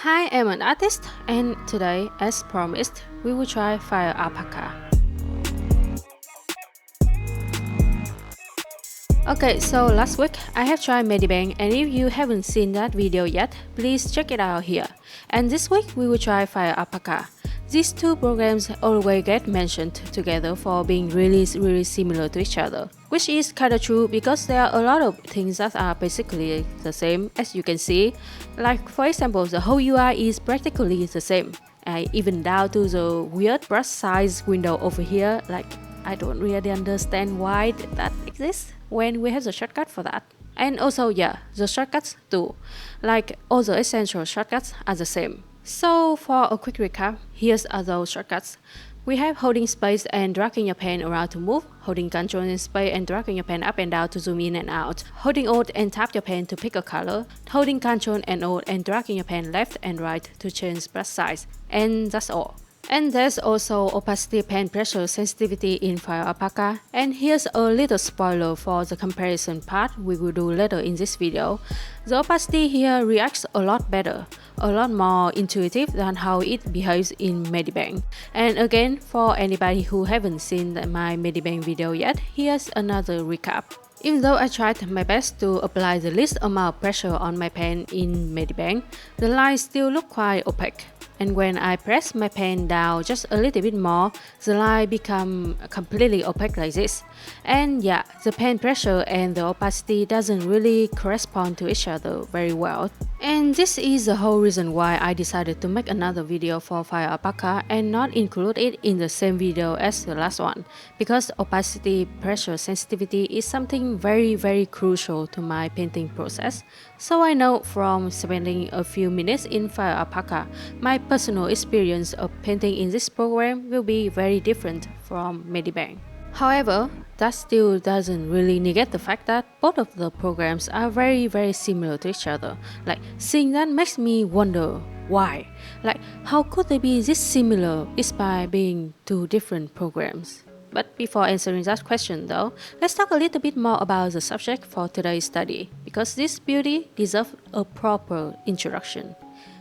Hi, I'm an artist, and today, as promised, we will try firealpaca. Okay, so last week I have tried medibang, and if you haven't seen that video yet, please check it out here. And this week we will try firealpaca. These two programs always get mentioned together for being really similar to each other, which is kinda true because there are a lot of things that are basically the same, as you can see. Like for example, the whole UI is practically the same. Even down to the weird brush size window over here, like I don't really understand why that exists when we have the shortcut for that. And also, yeah, the shortcuts too. Like all the essential shortcuts are the same. So for a quick recap, here's are those shortcuts. We have holding space and dragging your pen around to move, holding Ctrl and space and dragging your pen up and down to zoom in and out, holding Alt and tap your pen to pick a color, holding Ctrl and Alt and dragging your pen left and right to change brush size, and that's all. And there's also opacity, pen pressure, sensitivity in firealpaca. And here's a little spoiler for the comparison part we will do later in this video. The opacity here reacts a lot better, a lot more intuitive than how it behaves in medibang. And again, for anybody who haven't seen my medibang video yet, here's another recap. Even though I tried my best to apply the least amount of pressure on my pen in medibang, the lines still look quite opaque. And when I press my pen down just a little bit more, the line become completely opaque like this. And yeah, the pen pressure and the opacity doesn't really correspond to each other very well. And this is the whole reason why I decided to make another video for firealpaca and not include it in the same video as the last one, because opacity, pressure, sensitivity is something very crucial to my painting process. So I know from spending a few minutes in firealpaca, my personal experience of painting in this program will be very different from medibang. However, that still doesn't really negate the fact that both of the programs are very similar to each other. Like, seeing that makes me wonder why. Like, how could they be this similar despite being two different programs? But before answering that question though, let's talk a little bit more about the subject for today's study, because this beauty deserves a proper introduction.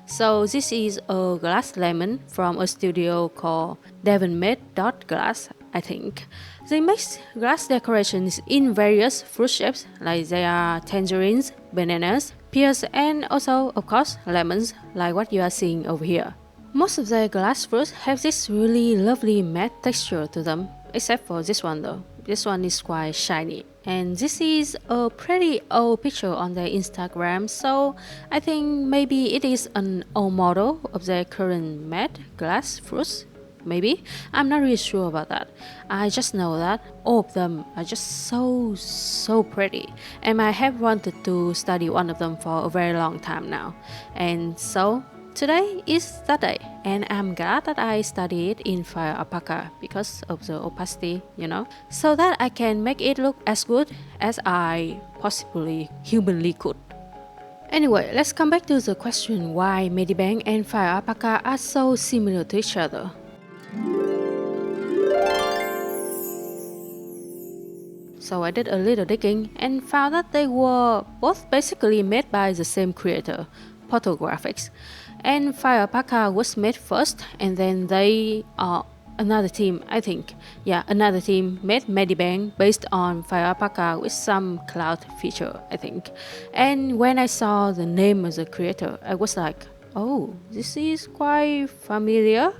So this is a glass lemon from a studio called Glass, I think. They make glass decorations in various fruit shapes, like they are tangerines, bananas, pears, and also, of course, lemons, like what you are seeing over here. Most of the glass fruits have this really lovely matte texture to them, except for this one though. This one is quite shiny. And this is a pretty old picture on their Instagram, so I think maybe it is an old model of their current matte glass fruits. Maybe. I'm not really sure about that. I just know that all of them are just so pretty, and I have wanted to study one of them for a very long time now. And so today is that day, and I'm glad that I studied in firealpaca because of the opacity, so that I can make it look as good as I possibly humanly could. Anyway, let's come back to the question why medibang and firealpaca are so similar to each other. So I did a little digging and found that they were both basically made by the same creator, Photographics. And firealpaca was made first, and then another team made medibang based on firealpaca with some cloud feature, I think. And when I saw the name of the creator, I was like, oh, this is quite familiar.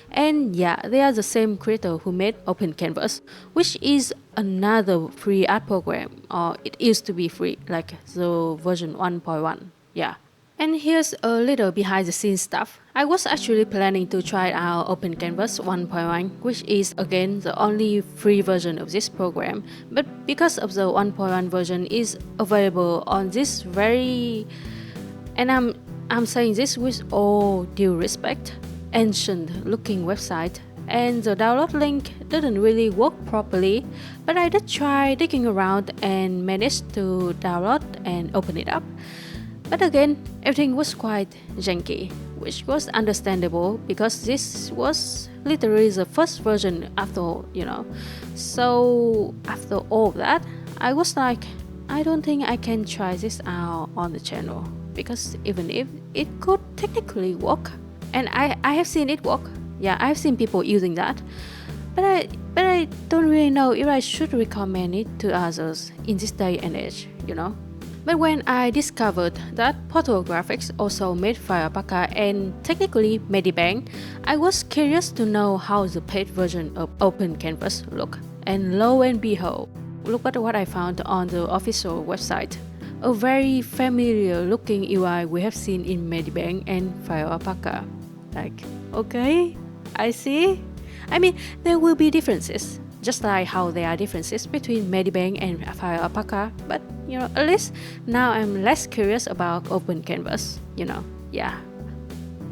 And yeah, they are the same creator who made Open Canvas, which is another free art program, or it used to be free, like the version 1.1. Yeah. And here's a little behind the scenes stuff. I was actually planning to try out Open Canvas 1.1, which is again the only free version of this program. But because of the 1.1 version is available on this and I'm saying this with all due respect, ancient looking website, and the download link didn't really work properly, but I did try digging around and managed to download and open it up. But again, everything was quite janky, which was understandable because this was literally the first version after all, So after all that, I was like, I don't think I can try this out on the channel, because even if it could technically work, and I have seen it work. Yeah, I've seen people using that, but I don't really know if I should recommend it to others in this day and age, you know. But when I discovered that Portal Graphics also made firealpaca and technically medibang, I was curious to know how the paid version of Open Canvas looked. And lo and behold, look at what I found on the official website. A very familiar looking UI we have seen in medibang and firealpaca. Like, okay, I see. I mean, there will be differences, just like how there are differences between medibang and firealpaca, but you know, at least now I'm less curious about Open Canvas, you know, yeah.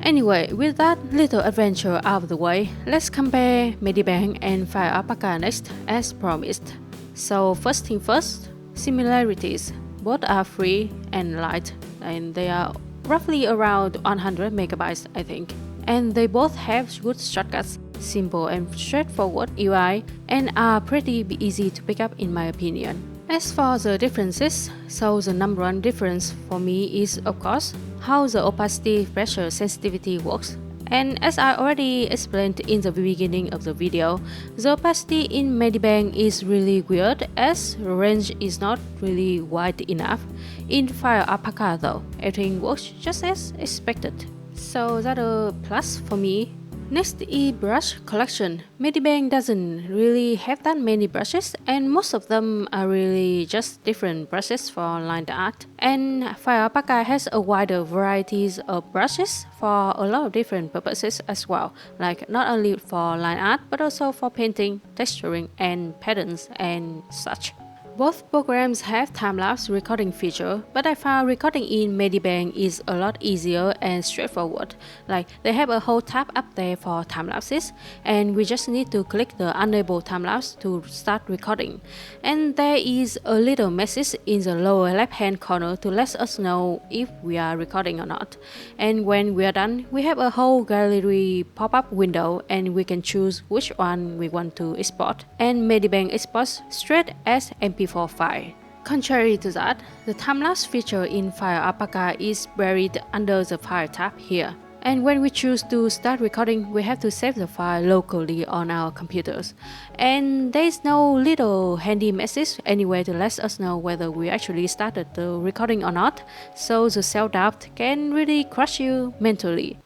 Anyway, with that little adventure out of the way, let's compare medibang and firealpaca next, as promised. So first thing first, similarities. Both are free and light, and they are roughly around 100 megabytes, I think. And they both have good shortcuts, simple and straightforward UI, and are pretty easy to pick up in my opinion. As for the differences, so the number one difference for me is, of course, how the opacity pressure sensitivity works. And as I already explained in the beginning of the video, the opacity in medibang is really weird as the range is not really wide enough. In firealpaca though, everything works just as expected. So that's a plus for me. Next is brush collection. Medibang doesn't really have that many brushes, and most of them are really just different brushes for line art. And firealpaca has a wider varieties of brushes for a lot of different purposes as well, like not only for line art but also for painting, texturing, and patterns and such. Both programs have time-lapse recording feature, but I found recording in medibang is a lot easier and straightforward. Like they have a whole tab up there for time-lapses, and we just need to click the enable time-lapse to start recording. And there is a little message in the lower left-hand corner to let us know if we are recording or not. And when we are done, we have a whole gallery pop-up window, and we can choose which one we want to export. And medibang exports straight as MP4 file. Contrary to that, the time-lapse feature in firealpaca is buried under the file tab here. And when we choose to start recording, we have to save the file locally on our computers. And there is no little handy message anywhere to let us know whether we actually started the recording or not, so the self-doubt can really crush you mentally.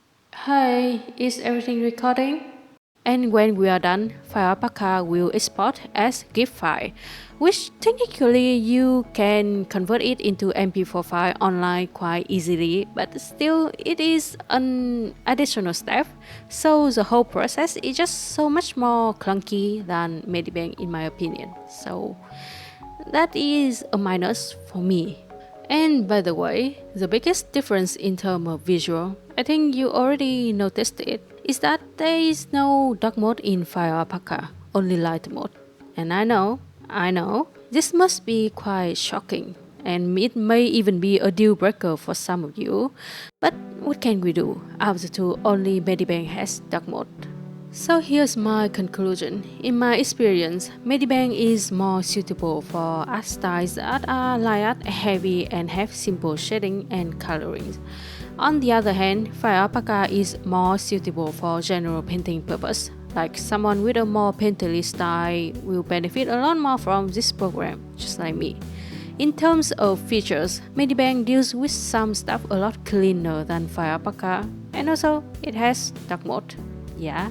Hey, is everything recording? And when we are done, firealpaca will export as GIF file, which technically you can convert it into MP4 file online quite easily, but still it is an additional step, so the whole process is just so much more clunky than medibang in my opinion. So that is a minus for me. And by the way, the biggest difference in terms of visual, I think you already noticed it, is that there is no dark mode in firealpaca, only light mode. And I know, this must be quite shocking, and it may even be a deal breaker for some of you, but what can we do? Out of the two, only medibang has dark mode. So here's my conclusion. In my experience, medibang is more suitable for art styles that are line art heavy and have simple shading and coloring. On the other hand, firealpaca is more suitable for general painting purpose. Like someone with a more painterly style will benefit a lot more from this program, just like me. In terms of features, medibang deals with some stuff a lot cleaner than firealpaca, and also it has dark mode. Yeah.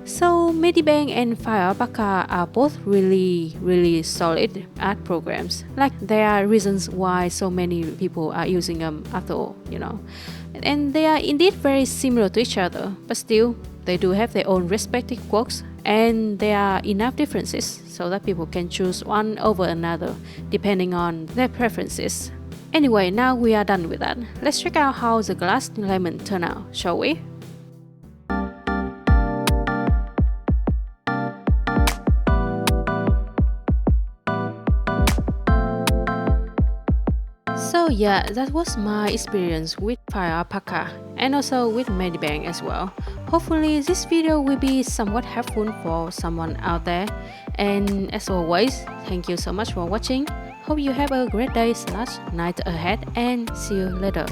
So medibang and firealpaca are both really solid art programs. Like there are reasons why so many people are using them after all, you know. And they are indeed very similar to each other, but still they do have their own respective quirks, and there are enough differences so that people can choose one over another depending on their preferences. Anyway, now we are done with that. Let's check out how the glass lemon turned out, shall we? So yeah, that was my experience with firealpaca and also with medibang as well. Hopefully this video will be somewhat helpful for someone out there. And as always, thank you so much for watching. Hope you have a great day/night ahead, and see you later.